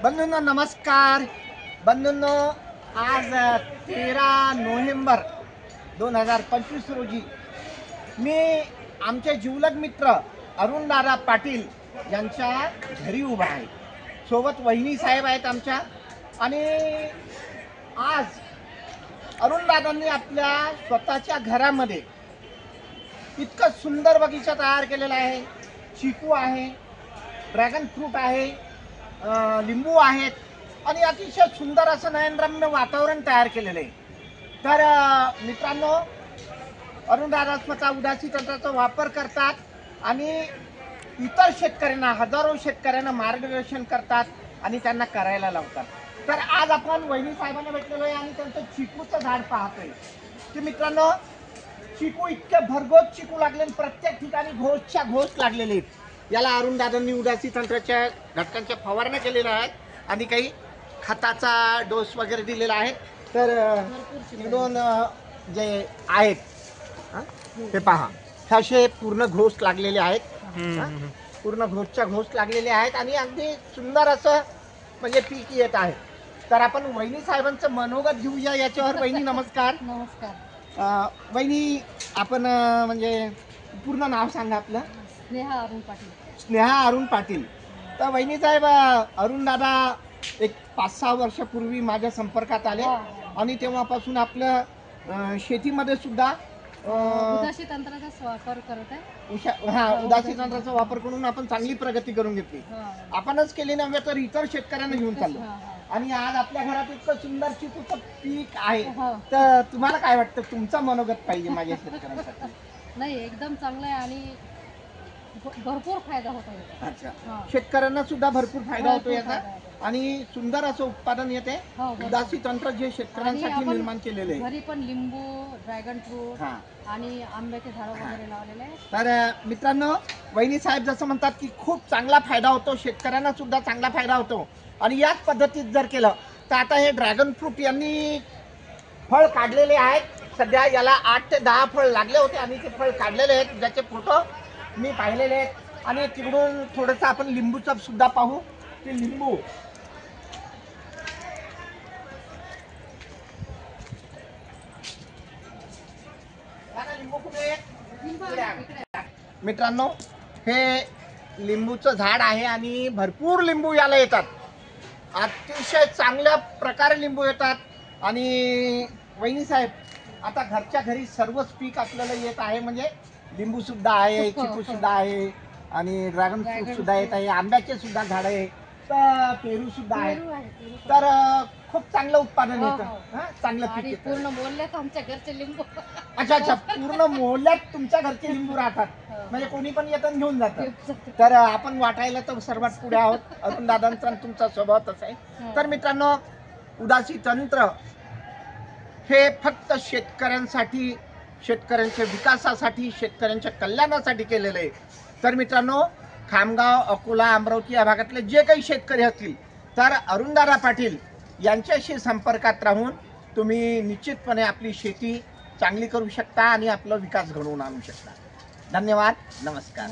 बंधूंनो नमस्कार। बंधूंनो आज 13 नोव्हेंबर 2025 रोजी मी आमचे जिवलग मित्र अरुणदादा पाटील यांच्या घरी उभा आहे। सोबत वहिनी साहेब आहेत आमच्या। आणि आज अरुणदादांनी आपल्या स्वतःच्या घरामध्ये इतकं सुंदर बगीचा तयार केलेला आहे। चिकू आहे, ड्रॅगन फ्रूट आहे, लिंबू आहेत आणि अतिशय सुंदर असं नयनरम्य वातावरण तयार केलेलं आहे। तर मित्रांनो, अरुणदादा स्वतः उदासी तंत्राचा वापर करतात आणि इतर शेतकऱ्यांना, हजारो शेतकऱ्यांना मार्गदर्शन करतात आणि त्यांना करायला लावतात। तर आज आपण वहिनी साहेबांना भेटलेलो आहे आणि त्यांचं चिकूचं झाड पाहतोय की मित्रांनो, चिकू इतके भरघोस चिकू लागले, प्रत्येक ठिकाणी घोसच्या घोस लागलेले आहेत। याला अरुणदादांनी उदासी तंत्राच्या घटकांच्या फवारण्या केलेल्या आहेत आणि काही खताचा डोस वगैरे दिलेला आहे। तर इकडून जे आहेत ते पहा, असे पूर्ण घोस लागलेले आहेत, पूर्ण घोसच्या घोस लागलेले आहेत आणि अगदी सुंदर असं म्हणजे पीक येत आहे। तर आपण वहिनी साहेबांचं मनोगत घेऊया याच्यावर। वहिनी नमस्कार। नमस्कार। वहिनी, आपण म्हणजे पूर्ण नाव सांगा आपलं। स्नेहा अरुण पाटील। स्नेहा अरुण पाटील। तर वहिनी साहेब, अरुणदादा एक 5-6 वर्षापूर्वी माझ्या संपर्कात आले आणि तेव्हापासून आपलं शेतीमध्ये सुद्धा उदासी तंत्राचा वापर करत आहे। उदासी तंत्राचा वापर करून आपण चांगली प्रगती करून घेतली। आपणच केली नव्हे तर इतर शेतकऱ्यांना घेऊन चाललो आणि आज आपल्या घरात इतकं सुंदर चिकूचं पीक आहे। तर तुम्हाला काय वाटतं, तुमचा मनोगत पाहिजे माझ्या शेतकऱ्यांसाठी? नाही, एकदम चांगलं आहे आणि भरपूर फायदा होतो याचा। अच्छा, शेतकऱ्यांना सुद्धा भरपूर फायदा होतो याचा आणि सुंदर असं उत्पादन येते। उदासी तंत्र जे शेतकऱ्यांसाठी निर्माण केलेले आहे। घरी पण लिंबू, ड्रॅगन फ्रूट आणि आंब्याचे झाड वगैरे लावलेले आहे। तर मित्रांनो, वहिनी साहेब जसं म्हणतात की खूप चांगला फायदा होतो, शेतकऱ्यांना सुद्धा चांगला फायदा होतो आणि याच पद्धतीत जर केलं तर आता हे ड्रॅगन फ्रूट यांनी फळ काढलेले आहेत। सध्या याला 8 ते 10 फळ लागले होते आणि ते फळ काढलेले आहेत, ज्याचे फोटो मी पाहिलेले आहेत। आणि तिकडून थोडंसं आपण लिंबूचं सुद्धा पाहू की लिंबू मित्रांनो, हे लिंबूचं झाड आहे आणि भरपूर लिंबू याला येतात, अतिशय चांगल्या प्रकारे लिंबू येतात। आणि वहिनी साहेब, आता घरच्या घरी सर्वच पीक आपल्याला येत आहे, म्हणजे लिंबू सुद्धा आहे, चिकू सुद्धा आहे आणि ड्रॅगन फ्रूट सुद्धा येत आहे, आंब्याचे सुद्धा झाड आहे, तर पेरू सुद्धा आहे। तर खूप चांगलं उत्पादन येतं, चांगलं पीक येतं। पूर्ण मोहल्ल्यात आमच्या घरचे लिंबू। अच्छा, पूर्ण मोहल्ल्यात तुमच्या घरचे लिंबू राहतात, म्हणजे कोणी पण येतं घेऊन जातं। तर आपण वाटायला तर सर्वात पुढे आहोत, अरुणदादांचा तुमचा स्वभाव तसा आहे। तर मित्रांनो, उदासी तंत्र हे फक्त शेतकऱ्यांसाठी, शेतकऱ्यांच्या विकासासाठी, शेतकऱ्यांच्या कल्याणासाठी केलेलं आहे। तर मित्रांनो, खामगाव, अकोला, अमरावती या भागातले जे काही शेतकरी असतील तर अरुणदादा पाटील यांच्याशी संपर्कात राहून तुम्ही निश्चितपणे आपली शेती चांगली करू शकता आणि आपला विकास घडवून आणू शकता। धन्यवाद, नमस्कार।